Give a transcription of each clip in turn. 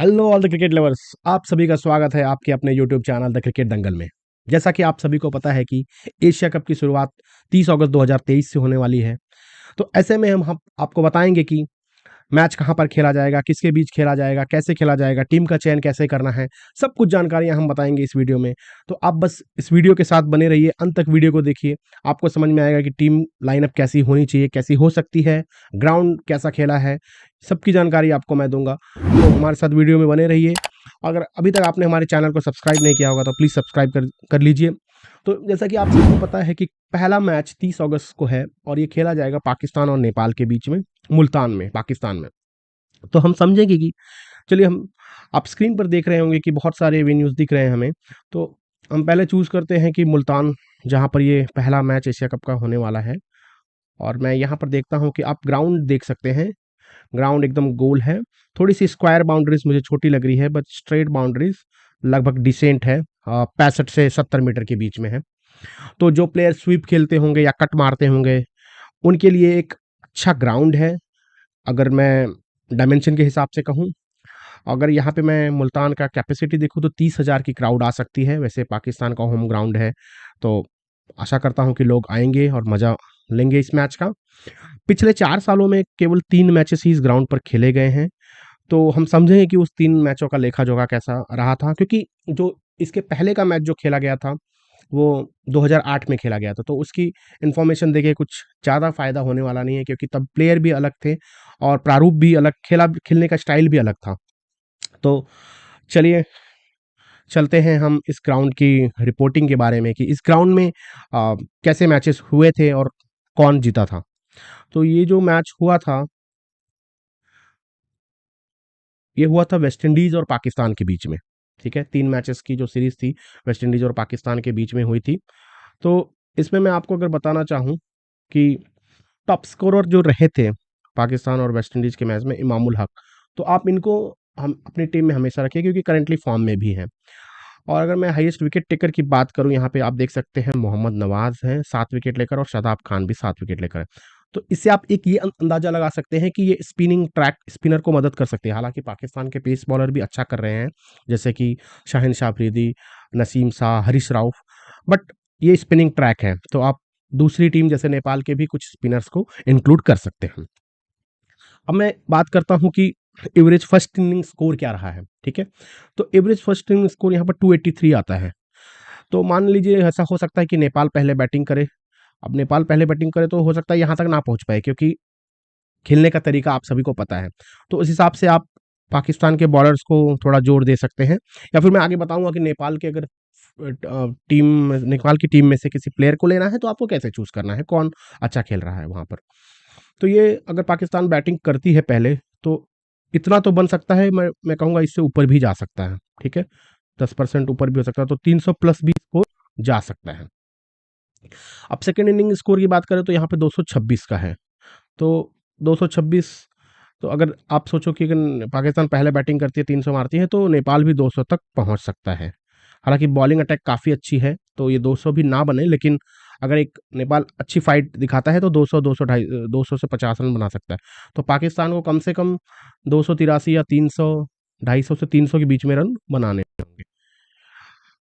Hello all the cricket lovers, आप सभी का स्वागत है आपके अपने यूट्यूब चैनल द क्रिकेट दंगल में। जैसा कि आप सभी को पता है कि एशिया कप की शुरुआत 30 अगस्त 2023 से होने वाली है। तो ऐसे में हम आपको बताएंगे कि मैच कहाँ पर खेला जाएगा, किसके बीच खेला जाएगा, कैसे खेला जाएगा, टीम का चयन कैसे करना है, सब कुछ जानकारियां हम बताएंगे इस वीडियो में। तो आप बस इस वीडियो के साथ बने रहिए, अंत तक वीडियो को देखिए। आपको समझ में आएगा कि टीम लाइनअप कैसी होनी चाहिए, कैसी हो सकती है, ग्राउंड कैसा खेला है, सबकी जानकारी आपको मैं दूंगा। तो हमारे साथ वीडियो में बने रहिए। अगर अभी तक आपने हमारे चैनल को सब्सक्राइब नहीं किया होगा तो प्लीज़ सब्सक्राइब कर लीजिए। तो जैसा कि आप सबको पता है कि पहला मैच 30 अगस्त को है और ये खेला जाएगा पाकिस्तान और नेपाल के बीच में, मुल्तान में, पाकिस्तान में। तो हम समझेंगे कि चलिए हम आप स्क्रीन पर देख रहे होंगे कि बहुत सारे वेन्यूज़ दिख रहे हैं हमें। तो हम पहले चूज़ करते हैं कि मुल्तान, जहाँ पर ये पहला मैच एशिया कप का होने वाला है। और मैं यहाँ पर देखता हूँ कि आप ग्राउंड देख सकते हैं। ग्राउंड एकदम गोल है। थोड़ी-सी स्क्वायर बाउंड्रीज़ मुझे छोटी लग रही है, बट स्ट्रेट बाउंड्रीज़ लगभग डिसेंट है। 65 से 70 मीटर के बीच में है। तो जो प्लेयर स्वीप खेलते होंगे या कट मारते होंगे, उनके लिए एक अच्छा ग्राउंड है। अगर मैं डायमेंशन के हिसाब से कहूँ, अगर यहाँ पे मैं मुल्तान का कैपेसिटी देखूँ तो 30,000 की क्राउड आ सकती है। वैसे पाकिस्तान का होम ग्राउंड है, तो आशा करता हूँ कि लोग आएँगे और मज़ा लेंगे इस मैच का। पिछले 4 सालों में केवल 3 मैचेस ही इस ग्राउंड पर खेले गए हैं। तो हम समझें कि उस 3 मैचों का लेखा-जोखा कैसा रहा था, क्योंकि जो इसके पहले का मैच जो खेला गया था, वो 2008 में खेला गया था। तो उसकी इन्फॉर्मेशन देके कुछ ज़्यादा फ़ायदा होने वाला नहीं है, क्योंकि तब प्लेयर भी अलग थे और प्रारूप भी अलग, खेलने का स्टाइल भी अलग था। तो चलिए चलते हैं हम इस ग्राउंड की रिपोर्टिंग के बारे में कि इस ग्राउंड में कैसे मैचेस हुए थे और कौन जीता था। तो ये जो मैच हुआ था, ये हुआ था वेस्ट इंडीज़ और पाकिस्तान के बीच में। ठीक है, 3 मैचेस की जो सीरीज़ थी, वेस्ट इंडीज़ और पाकिस्तान के बीच में हुई थी। तो इसमें मैं आपको अगर बताना चाहूँ कि टॉप स्कोरर जो रहे थे पाकिस्तान और वेस्ट इंडीज़ के मैच में, इमामुल हक। तो आप इनको हम अपनी टीम में हमेशा रखिए, क्योंकि करंटली फॉर्म में भी हैं। और अगर मैं हाईएस्ट विकेट टेकर की बात करूँ, यहाँ पे आप देख सकते हैं मोहम्मद नवाज हैं 7 विकेट लेकर, और शादाब खान भी 7 विकेट लेकर है। तो इससे आप एक ये अंदाजा लगा सकते हैं कि ये स्पिनिंग ट्रैक स्पिनर को मदद कर सकती है। हालांकि पाकिस्तान के पेस बॉलर भी अच्छा कर रहे हैं, जैसे कि शाहिन शाह अफरीदी, नसीम शाह, हरीश राउफ। बट ये स्पिनिंग ट्रैक है, तो आप दूसरी टीम जैसे नेपाल के भी कुछ स्पिनर्स को इंक्लूड कर सकते हैं। अब मैं बात करता हूँ कि एवरेज फर्स्ट इनिंग स्कोर क्या रहा है। ठीक है, तो एवरेज फर्स्ट इनिंग स्कोर यहाँ पर 283 आता है। तो मान लीजिए ऐसा हो सकता है कि नेपाल पहले बैटिंग करे। अब नेपाल पहले बैटिंग करे तो हो सकता है यहाँ तक ना पहुँच पाए, क्योंकि खेलने का तरीका आप सभी को पता है। तो उस हिसाब से आप पाकिस्तान के बॉलर्स को थोड़ा जोर दे सकते हैं, या फिर मैं आगे बताऊँगा कि नेपाल के अगर नेपाल की टीम में से किसी प्लेयर को लेना है तो आपको कैसे चूज़ करना है, कौन अच्छा खेल रहा है वहाँ पर। तो ये अगर पाकिस्तान बैटिंग करती है पहले, तो इतना तो बन सकता है, मैं कहूँगा इससे ऊपर भी जा सकता है। ठीक है, 10% ऊपर भी हो सकता है, तो 300 प्लस भी स्कोर जा सकता है। अब सेकेंड इनिंग स्कोर की बात करें तो यहाँ पे 226 का है। तो 226, तो अगर आप सोचो कि अगर पाकिस्तान पहले बैटिंग करती है, 300 मारती है, तो नेपाल भी 200 तक पहुँच सकता है। हालाँकि बॉलिंग अटैक काफ़ी अच्छी है, तो ये 200 भी ना बने, लेकिन अगर एक नेपाल अच्छी फाइट दिखाता है तो 200, 200 ढाई 200 से 50 रन बना सकता है। तो पाकिस्तान को कम से कम 283 या 300, 250 से 300 के बीच में रन बनाने होंगे।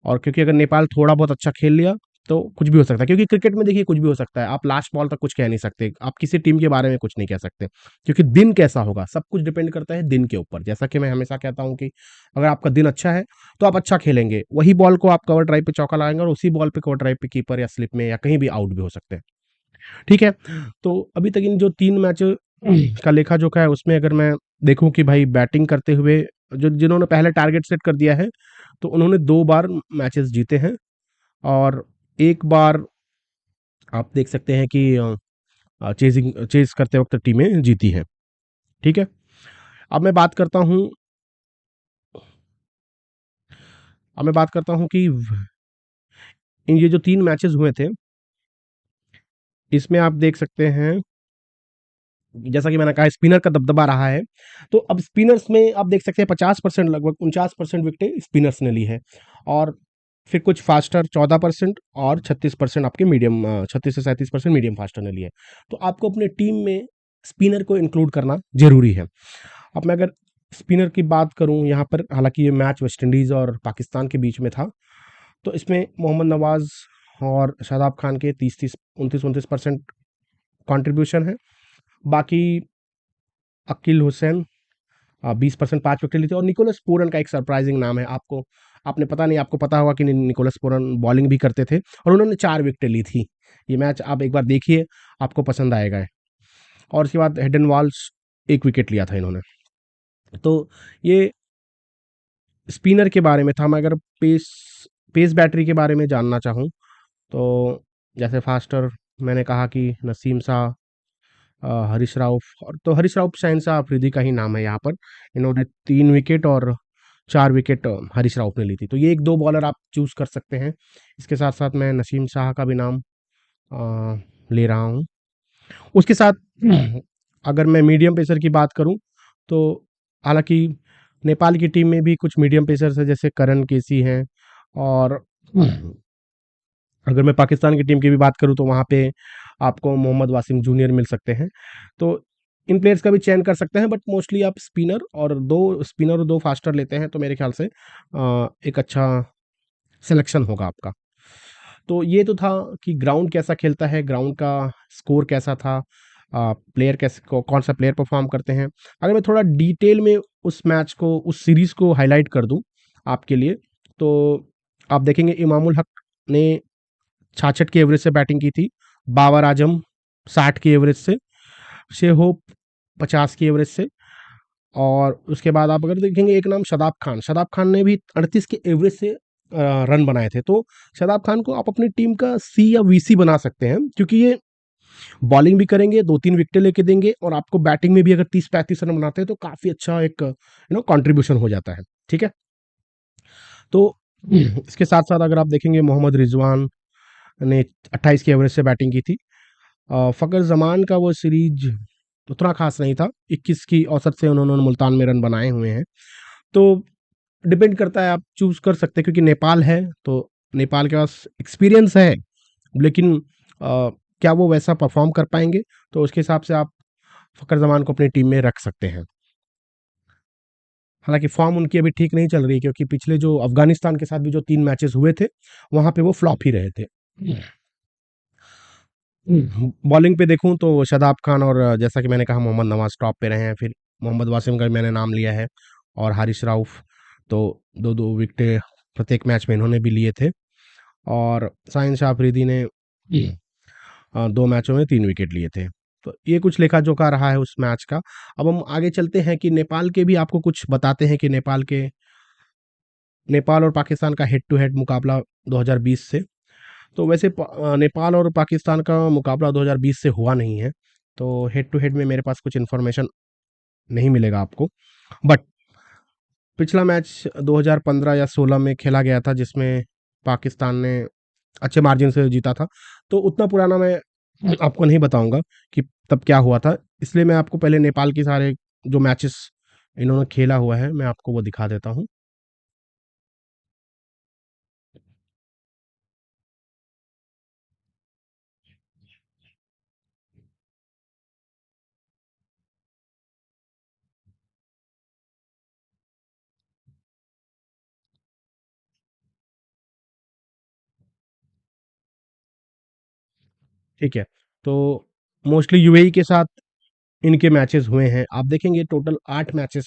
और क्योंकि अगर नेपाल थोड़ा बहुत अच्छा खेल लिया तो कुछ भी हो सकता है, क्योंकि क्रिकेट में देखिए कुछ भी हो सकता है। आप लास्ट बॉल तक कुछ कह नहीं सकते, आप किसी टीम के बारे में कुछ नहीं कह सकते, क्योंकि दिन कैसा होगा सब कुछ डिपेंड करता है दिन के ऊपर। जैसा कि मैं हमेशा कहता हूं कि अगर आपका दिन अच्छा है तो आप अच्छा खेलेंगे, वही बॉल को आप कवर ड्राइव पे चौका लगाएंगे और उसी बॉल पे कवर ड्राइव पे कीपर या स्लिप में या कहीं भी आउट भी हो सकते हैं। ठीक है, तो अभी तक इन जो 3 मैच का लेखा जोखा है, उसमें अगर मैं देखूं कि भाई बैटिंग करते हुए जो जिन्होंने पहले टारगेट सेट कर दिया है, तो उन्होंने 2 बार मैचेस जीते हैं और 1 बार आप देख सकते हैं कि चेज़ करते वक़्त टीमें जीती हैं। ठीक है? अब मैं बात करता हूँ अब मैं बात करता हूँ कि इन ये जो 3 मैचेस हुए थे, इसमें आप देख सकते हैं, जैसा कि मैंने कहा स्पिनर का दबदबा रहा है। तो अब स्पिनर्स में आप देख सकते हैं 50% लगभग 49% विकेटें स्पिनर्स ने ली है, और फिर कुछ फास्टर 14% और 36% आपके मीडियम 36 से 37% मीडियम फास्टर ने लिए। तो आपको अपनी टीम में स्पिनर को इंक्लूड करना ज़रूरी है। अब मैं अगर स्पिनर की बात करूं यहाँ पर, हालांकि ये मैच वेस्ट इंडीज़ और पाकिस्तान के बीच में था, तो इसमें मोहम्मद नवाज और शादाब खान के 30-30, 29-29% कॉन्ट्रीब्यूशन है। बाकी अकील हुसैन 20% 5 विकेट ली थी, और निकोलस पूरन का एक सरप्राइजिंग नाम है। आपने पता नहीं, आपको पता होगा कि निकोलस पूरन बॉलिंग भी करते थे और उन्होंने 4 विकेट ली थी। ये मैच आप एक बार देखिए, आपको पसंद आएगा। और उसके बाद हेडन वाल्स 1 विकेट लिया था इन्होंने। तो ये स्पिनर के बारे में था। मैं अगर पेस पेस बैटरी के बारे में जानना चाहूँ, तो जैसे फास्टर मैंने कहा कि नसीम शाह, हरीश राउफ, और तो हरीश राउफ शहनशाह अफरीदी का ही नाम है यहाँ पर। इन्होंने 3 विकेट और 4 विकेट हरीश राउफ ने ली थी। तो ये 1-2 बॉलर आप चूज़ कर सकते हैं। इसके साथ-साथ मैं नसीम शाह का भी नाम ले रहा हूँ। उसके साथ अगर मैं मीडियम पेसर की बात करूँ, तो हालाँकि नेपाल की टीम में भी कुछ मीडियम पेसर्स हैं, जैसे करण केसी हैं, और अगर मैं पाकिस्तान की टीम की भी बात करूँ, तो वहाँ पे आपको मोहम्मद वासिम जूनियर मिल सकते हैं। तो इन प्लेयर्स का भी चयन कर सकते हैं, बट मोस्टली आप स्पिनर और 2 फास्टर लेते हैं, तो मेरे ख्याल से एक अच्छा सिलेक्शन होगा आपका। तो ये तो था कि ग्राउंड कैसा खेलता है, ग्राउंड का स्कोर कैसा था, प्लेयर कैसे कौन सा प्लेयर परफॉर्म करते हैं। अगर मैं थोड़ा डिटेल में उस मैच को, उस सीरीज को हाईलाइट कर दूं आपके लिए, तो आप देखेंगे इमामुल हक ने 66 की एवरेज से बैटिंग की थी, बाबर आजम 60 की एवरेज से, शेहोप 50 की एवरेज से, और उसके बाद आप अगर देखेंगे एक नाम शदाब खान ने भी 38 के एवरेज से रन बनाए थे। तो शदाब खान को आप अपनी टीम का सी या वीसी बना सकते हैं, क्योंकि ये बॉलिंग भी करेंगे, 2-3 विकेटें लेके देंगे, और आपको बैटिंग में भी अगर 30-35 रन बनाते हैं, तो काफ़ी अच्छा एक कंट्रीब्यूशन हो जाता है। ठीक है? तो इसके साथ-साथ अगर आप देखेंगे, मोहम्मद रिजवान ने 28 की एवरेज से बैटिंग की थी। फ़खर ज़मान का वो सीरीज उतना खास नहीं था, 21 की औसत से उन्होंने मुल्तान में रन बनाए हुए हैं। तो डिपेंड करता है, आप चूज़ कर सकते हैं, क्योंकि नेपाल है, तो नेपाल के पास एक्सपीरियंस है, लेकिन क्या वो वैसा परफॉर्म कर पाएंगे? तो उसके हिसाब से आप फ़खर ज़मान को अपनी टीम में रख सकते हैं। हालांकि फॉर्म उनकी अभी ठीक नहीं चल रही, क्योंकि पिछले जो अफगानिस्तान के साथ भी जो 3 मैचेस हुए थे, वहाँ पे वो फ्लॉप ही रहे थे। बॉलिंग पे देखूँ तो शादाब खान और जैसा कि मैंने कहा मोहम्मद नवाज़ टॉप पे रहे हैं, फिर मोहम्मद वासिम का भी मैंने नाम लिया है, और हारिस राउफ, तो 2-2 विकेटें प्रत्येक मैच में इन्होंने भी लिए थे, और शाहिन शाह अफरीदी ने 2 मैचों में 3 विकेट लिए थे। तो ये कुछ लेखा-जोखा रहा है उस मैच का। अब हम आगे चलते हैं कि नेपाल के भी आपको कुछ बताते हैं कि नेपाल और पाकिस्तान का हेड टू हेड मुकाबला 2020 से। तो वैसे नेपाल और पाकिस्तान का मुकाबला 2020 से हुआ नहीं है, तो हेड टू हेड में मेरे पास कुछ इन्फॉर्मेशन नहीं मिलेगा आपको। बट पिछला मैच 2015 या 16 में खेला गया था, जिसमें पाकिस्तान ने अच्छे मार्जिन से जीता था। तो उतना पुराना मैं आपको नहीं बताऊंगा कि तब क्या हुआ था, इसलिए मैं आपको पहले नेपाल के सारे जो मैचेस इन्होंने खेला हुआ है, मैं आपको वो दिखा देता हूँ। ठीक है, तो मोस्टली यूएई के साथ इनके मैचेस हुए हैं। आप देखेंगे टोटल 8 मैचेस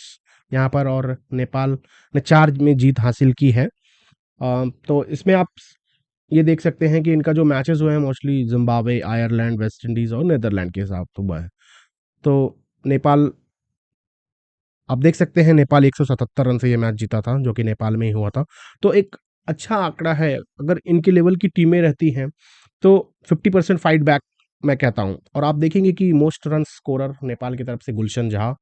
यहाँ पर, और नेपाल ने 4 में जीत हासिल की है। तो इसमें आप ये देख सकते हैं कि इनका जो मैचेस हुए हैं, mostly Zimbabwe, Ireland, West Indies और नीदरलैंड के साथ हुआ है। तो नेपाल, आप देख सकते हैं, नेपाल 177 रन से ये मैच जीता था, जो कि नेपाल में ही हुआ था। तो एक अच्छा आंकड़ा है। अगर इनके लेवल की टीमें रहती हैं, तो 50% फाइट बैक मैं कहता हूँ। और आप देखेंगे कि मोस्ट रन स्कोरर नेपाल की तरफ से गुलशन जहाँ,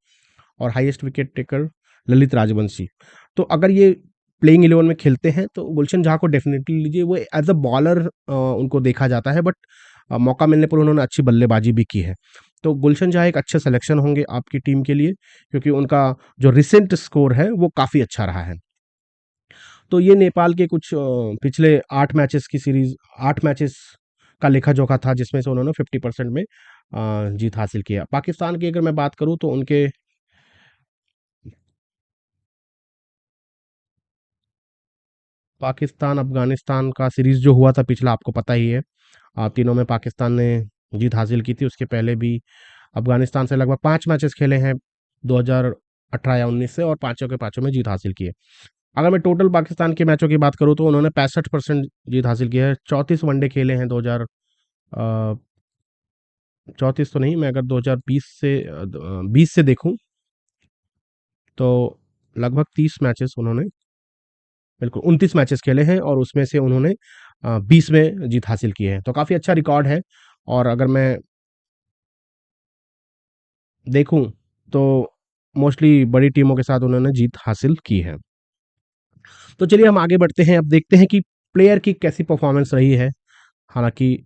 और highest wicket taker Lalit Rajvanshi. तो अगर ये प्लेइंग 11 में खेलते हैं, तो गुलशन जहाँ को डेफिनेटली लीजिए। वो एज अ बॉलर उनको देखा जाता है, बट मौका मिलने पर उन्होंने अच्छी बल्लेबाजी भी की है। तो गुलशन जहाँ एक अच्छे सिलेक्शन होंगे आपकी टीम के लिए, क्योंकि उनका जो रिसेंट स्कोर है वो काफ़ी अच्छा रहा है। तो ये नेपाल के कुछ पिछले 8 मैचेस की सीरीज, 8 मैचेस का लेखा जोखा था, जिसमें से उन्होंने 50% में जीत हासिल किया। पाकिस्तान की अगर मैं बात करूं, तो उनके पाकिस्तान अफगानिस्तान का सीरीज जो हुआ था पिछला, आपको पता ही है। तीनों में पाकिस्तान ने जीत हासिल की थी। उसके पहले भी अफगानिस्तान से लगभग 5 मैचेस खेले हैं 2018 या 19 से, और पांचों के पांचों में जीत हासिल की है। अगर मैं टोटल पाकिस्तान के मैचों की बात करूं तो उन्होंने 65% जीत हासिल की है। 34 वनडे खेले हैं 2000, 34 तो नहीं, मैं अगर 2020 से 20 से देखूं तो लगभग 30 मैचेस उन्होंने, बिल्कुल 29 मैचेस खेले हैं, और उसमें से उन्होंने 20 में जीत हासिल की है। तो काफ़ी अच्छा रिकॉर्ड है। और अगर मैं देखूं तो मोस्टली बड़ी टीमों के साथ उन्होंने जीत हासिल की है। तो चलिए हम आगे बढ़ते हैं, अब देखते हैं कि प्लेयर की कैसी परफॉर्मेंस रही है। हालांकि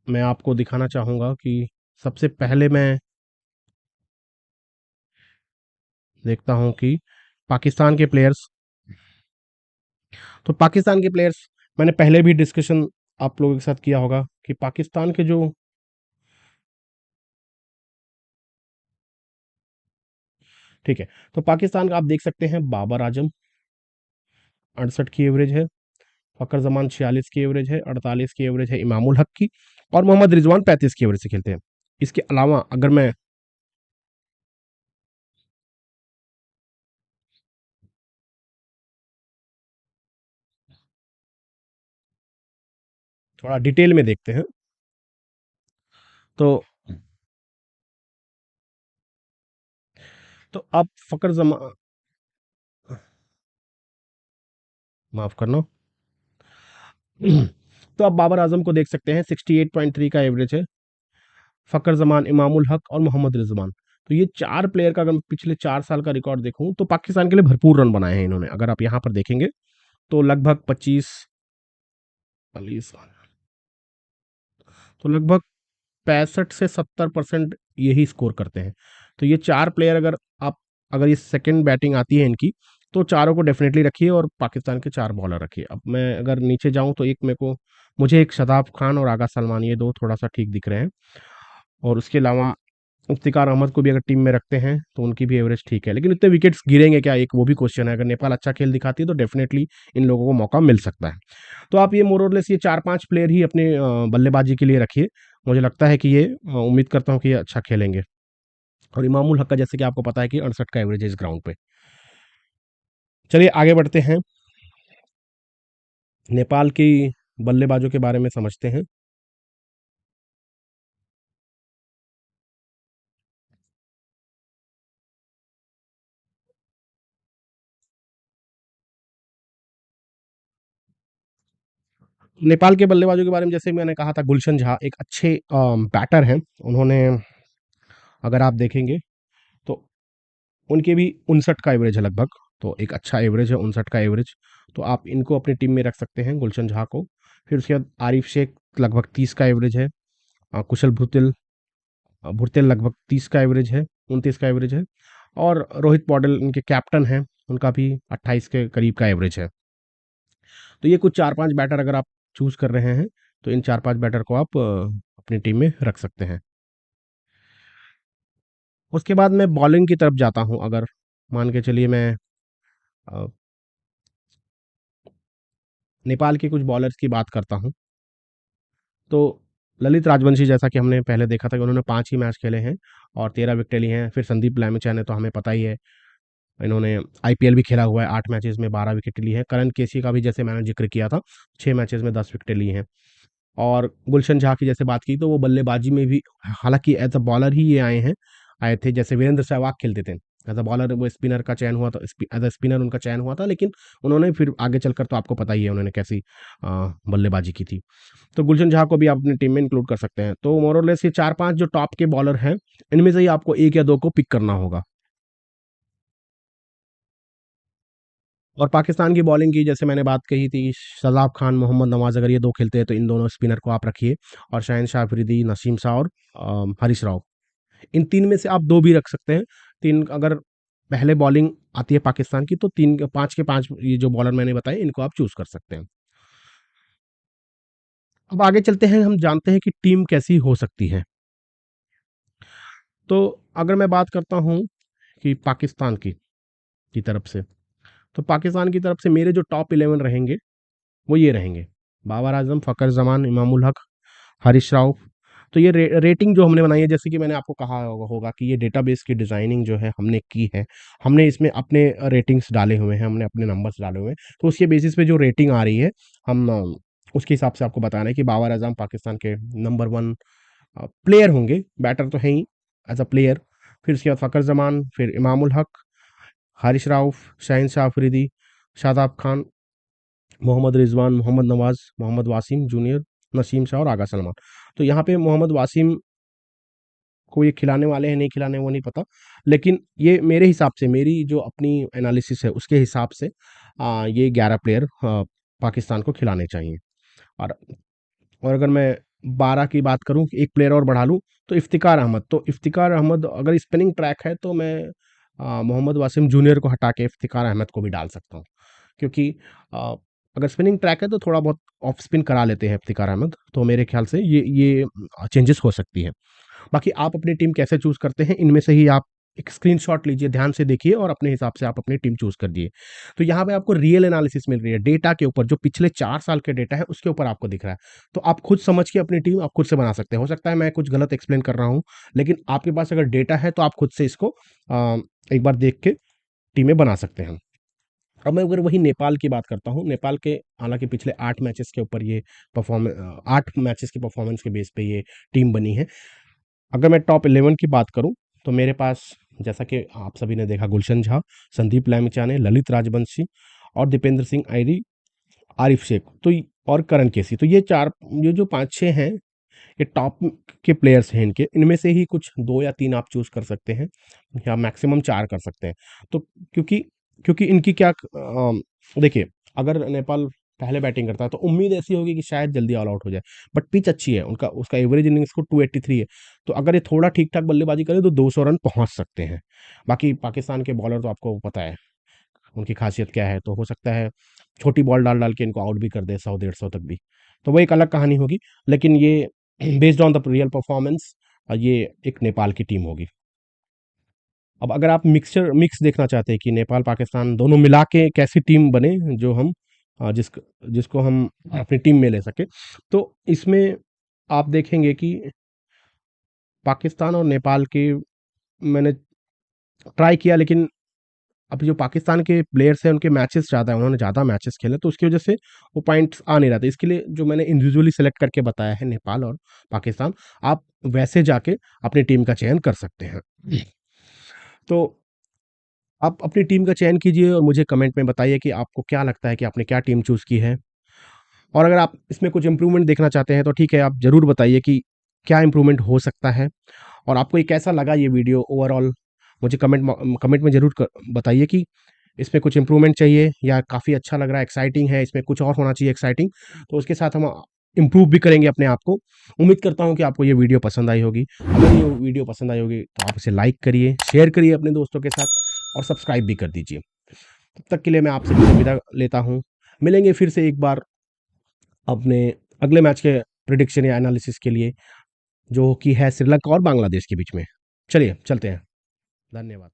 मैं आपको दिखाना चाहूँगा कि सबसे पहले मैं देखता हूँ कि पाकिस्तान के प्लेयर्स, तो पाकिस्तान के प्लेयर्स मैंने पहले भी डिस्कशन आप लोगों के साथ किया होगा कि पाकिस्तान के जो, ठीक है, तो पाकिस्तान का आप देख सकते हैं बाबर आजम 68 की एवरेज है, फ़खर ज़मान 46 की एवरेज है, 48 की एवरेज है इमामुल हक की, और मोहम्मद रिजवान 35 की एवरेज से खेलते हैं। इसके अलावा अगर मैं थोड़ा डिटेल में देखते हैं तो आप फ़खर जमा, माफ़ करना, तो आप बाबर आजम को देख सकते हैं 68.3 का एवरेज है, फ़खर ज़मान, इमामुल हक और मोहम्मद रिजवान। तो ये 4 प्लेयर का अगर मैं पिछले 4 साल का रिकॉर्ड देखूँ तो पाकिस्तान के लिए भरपूर रन बनाए हैं इन्होंने। अगर आप यहाँ पर देखेंगे तो लगभग 25, 40, तो लगभग 65 से 70% यही स्कोर करते हैं। तो ये 4 प्लेयर अगर ये सेकंड बैटिंग आती है इनकी, तो चारों को डेफ़िनेटली रखिए और पाकिस्तान के 4 बॉलर रखिए। अब मैं अगर नीचे जाऊँ तो मुझे एक शादाब खान और आगा सलमान, ये 2 थोड़ा-सा ठीक दिख रहे हैं। और उसके अलावा इफ्तिकार अहमद को भी अगर टीम में रखते हैं तो उनकी भी एवरेज ठीक है। लेकिन इतने विकेट्स गिरेंगे क्या, एक वो भी क्वेश्चन है। अगर नेपाल अच्छा खेल दिखाती है तो डेफ़िनेटली इन लोगों को मौका मिल सकता है। तो आप ये मोर और लेस ये 4-5 प्लेयर ही अपने बल्लेबाजी के लिए रखिए। मुझे लगता है कि ये उम्मीद करता हूँ कि ये अच्छा खेलेंगे। और इमामुल हक का जैसे कि आपको पता है कि 68 का एवरेज है इस ग्राउंड पे। चलिए आगे बढ़ते हैं, नेपाल की बल्लेबाजों के बारे में समझते हैं। नेपाल के बल्लेबाजों के बारे में जैसे मैंने कहा था, गुलशन झा एक अच्छे बैटर हैं। उन्होंने, अगर आप देखेंगे तो उनके भी 59 का एवरेज है लगभग, तो एक अच्छा एवरेज है 59 का एवरेज। तो आप इनको अपनी टीम में रख सकते हैं, गुलशन झा को। फिर उसके बाद आरिफ शेख लगभग 30 का एवरेज है, कुशल भुरतेल, भुरतेल लगभग 30 का एवरेज है, 29 का एवरेज है। और रोहित पौडेल इनके कैप्टन हैं, उनका भी 28 के करीब का एवरेज है। तो ये कुछ 4-5 बैटर अगर आप चूज़ कर रहे हैं, तो इन 4-5 बैटर को आप अपनी टीम में रख सकते हैं। उसके बाद मैं बॉलिंग की तरफ जाता हूँ। अगर मान के चलिए मैं अ, नेपाल के कुछ बॉलर्स की बात करता हूँ, तो ललित राजवंशी, जैसा कि हमने पहले देखा था कि उन्होंने 5 ही मैच खेले हैं और 13 विकेटें ली हैं। फिर संदीप लैमिचा ने, तो हमें पता ही है, इन्होंने आईपीएल भी खेला हुआ है, 8 मैचेस में 12 विकेट ली हैं। करण केसी का भी जैसे मैंने ज़िक्र किया था, 6 मैचेस में 10 विकेटें ली हैं। और गुलशन झा की जैसे बात की तो वो बल्लेबाजी में भी, हालाँकि एज़ अ बॉलर ही ये आए थे। जैसे वीरेंद्र सहवाग खेलते थे, एज़ अ बॉलर वो स्पिनर का चयन हुआ था, एज़ अ स्पिनर उनका चयन हुआ था, लेकिन उन्होंने फिर आगे चलकर तो आपको पता ही है उन्होंने कैसी बल्लेबाजी की थी। तो गुलशन झा को भी आप अपनी टीम में इंक्लूड कर सकते हैं। तो मोर और लेस ये 4-5 जो टॉप के बॉलर हैं, इनमें से ही आपको 1 या 2 को पिक करना होगा। और पाकिस्तान की बॉलिंग की जैसे मैंने बात कही थी, शादाब खान, मोहम्मद नवाज़, अगर ये 2 खेलते हैं तो इन दोनों स्पिनर को आप रखिए। और शहनशाह अफरीदी, नसीम शाह और हरीश राव, इन 3 में से आप 2 भी रख सकते हैं। 3 अगर पहले बॉलिंग आती है पाकिस्तान की तो 3 5 के 5 ये जो बॉलर मैंने बताए इनको आप चूज़ कर सकते हैं। अब आगे चलते हैं, हम जानते हैं कि टीम कैसी हो सकती है। तो अगर मैं बात करता हूँ कि पाकिस्तान की तरफ से, तो पाकिस्तान की तरफ से मेरे जो टॉप 11 रहेंगे वो ये रहेंगे: बाबर आजम, फ़खर जमान, इमामुल हक, हारिस राउफ। तो ये रेटिंग जो हमने बनाई है, जैसे कि मैंने आपको कहा होगा कि ये डेटाबेस की डिज़ाइनिंग जो है हमने की है, हमने इसमें अपने रेटिंग्स डाले हुए हैं, हमने अपने नंबर्स डाले हुए हैं। तो उसके बेसिस पे जो रेटिंग आ रही है, हम उसके हिसाब से आपको बताना है कि बाबर आजम पाकिस्तान के नंबर वन प्लेयर होंगे, बैटर तो है ही एज अ प्लेयर। फिर उसके बाद फ़खर जमान, फिर इमामुल हक, हारिस राउफ, शाहीन शाह अफरीदी, शादाब खान, मोहम्मद रिजवान, मोहम्मद नवाज, मोहम्मद वासिम जूनियर, नसीम शाह और आगा सलमान। तो यहाँ पे मोहम्मद वासिम को ये खिलाने वाले हैं नहीं खिलाने वो नहीं पता, लेकिन ये मेरे हिसाब से, मेरी जो अपनी एनालिसिस है उसके हिसाब से ये 11 प्लेयर पाकिस्तान को खिलाने चाहिए। और अगर मैं 12 की बात करूँ, एक प्लेयर और बढ़ा लूँ, तो इफ्तिकार अहमद। तो इफ्तिकार अहमद अगर स्पिनिंग ट्रैक है तो मैं मोहम्मद वासिम जूनियर को हटा के इफ्तिकार अहमद को भी डाल सकता हूँ, क्योंकि अ, अगर स्पिनिंग ट्रैक है तो थोड़ा बहुत ऑफ स्पिन करा लेते हैं इफ्तिकार अहमद, तो मेरे ख्याल से ये चेंजेस हो सकती है। बाकी आप अपनी टीम कैसे चूज़ करते हैं, इनमें से ही आप एक स्क्रीनशॉट लीजिए, ध्यान से देखिए और अपने हिसाब से आप अपनी टीम चूज़ कर दिए। तो यहाँ पे आपको रियल एनालिसिस मिल रही है, डेटा के ऊपर, जो पिछले 4 साल के डेटा है उसके ऊपर आपको दिख रहा है। तो आप खुद समझ के अपनी टीम आप खुद से बना सकते हैं। हो सकता है मैं कुछ गलत एक्सप्लेन कर रहा हूँ, लेकिन आपके पास अगर डेटा है तो आप खुद से इसको एक बार देख के टीमें बना सकते हैं। अब मैं अगर वही नेपाल की बात करता हूँ, नेपाल के हालाँकि पिछले 8 मैचेस के ऊपर ये 8 मैचेस की परफॉर्मेंस के बेस पे ये टीम बनी है। अगर मैं टॉप 11 की बात करूँ, तो मेरे पास, जैसा कि आप सभी ने देखा, गुलशन झा, संदीप लैमिचाने, ललित राजवंशी और दीपेंद्र सिंह आयरी, आरिफ शेख, तो और करण केसी। तो ये जो 5-6 हैं, ये टॉप के प्लेयर्स हैं इनके। इनमें से ही कुछ 2 या 3 आप चूज़ कर सकते हैं, या मैक्सिमम 4 कर सकते हैं। तो क्योंकि क्योंकि इनकी क्या देखिए, अगर नेपाल पहले बैटिंग करता है तो उम्मीद ऐसी होगी कि शायद जल्दी ऑल आउट हो जाए। बट पिच अच्छी है, उनका उसका एवरेज इनिंग्स को 283 है। तो अगर ये थोड़ा ठीक-ठाक बल्लेबाजी करे तो 200 रन पहुँच सकते हैं। बाकी पाकिस्तान के बॉलर तो आपको पता है उनकी खासियत क्या है, तो हो सकता है छोटी बॉल डाल-डाल के इनको आउट भी कर दे 100 150 तक भी। तो वो एक अलग कहानी होगी, लेकिन ये based on the real performance ये एक नेपाल की टीम होगी। अब अगर आप मिक्स देखना चाहते हैं कि नेपाल पाकिस्तान दोनों मिला के कैसी टीम बने, जो हम जिसको हम अपनी टीम में ले सके, तो इसमें आप देखेंगे कि पाकिस्तान और नेपाल के, मैंने ट्राई किया, लेकिन अब जो पाकिस्तान के प्लेयर्स हैं उनके मैचेस ज़्यादा हैं, उन्होंने ज़्यादा मैचेस खेले, तो उसकी वजह से वो पॉइंट्स आ नहीं रहा था। इसके लिए जो मैंने इंडिविजुअली सेलेक्ट करके बताया है, नेपाल और पाकिस्तान, आप वैसे जाके अपनी टीम का चयन कर सकते हैं। तो आप अपनी टीम का चयन कीजिए और मुझे कमेंट में बताइए कि आपको क्या लगता है कि आपने क्या टीम चूज़ की है। और अगर आप इसमें कुछ इम्प्रूवमेंट देखना चाहते हैं तो ठीक है, आप ज़रूर बताइए कि क्या इम्प्रूवमेंट हो सकता है, और आपको ये कैसा लगा ये वीडियो ओवरऑल। मुझे कमेंट में ज़रूर बताइए कि इसमें कुछ इम्प्रूवमेंट चाहिए या काफ़ी अच्छा लग रहा है, एक्साइटिंग है, इसमें कुछ और होना चाहिए एक्साइटिंग। तो उसके साथ हम इम्प्रूव भी करेंगे अपने आप को। उम्मीद करता हूँ कि आपको ये वीडियो पसंद आई होगी। अगर ये वीडियो पसंद आई होगी तो आप इसे लाइक करिए, शेयर करिए अपने दोस्तों के साथ और सब्सक्राइब भी कर दीजिए। तब तक के लिए मैं आपसे विदा लेता हूँ। मिलेंगे फिर से एक बार अपने अगले मैच के प्रिडिक्शन या एनालिसिस के लिए, जो कि है श्रीलंका और बांग्लादेश के बीच में। चलिए चलते हैं। धन्यवाद।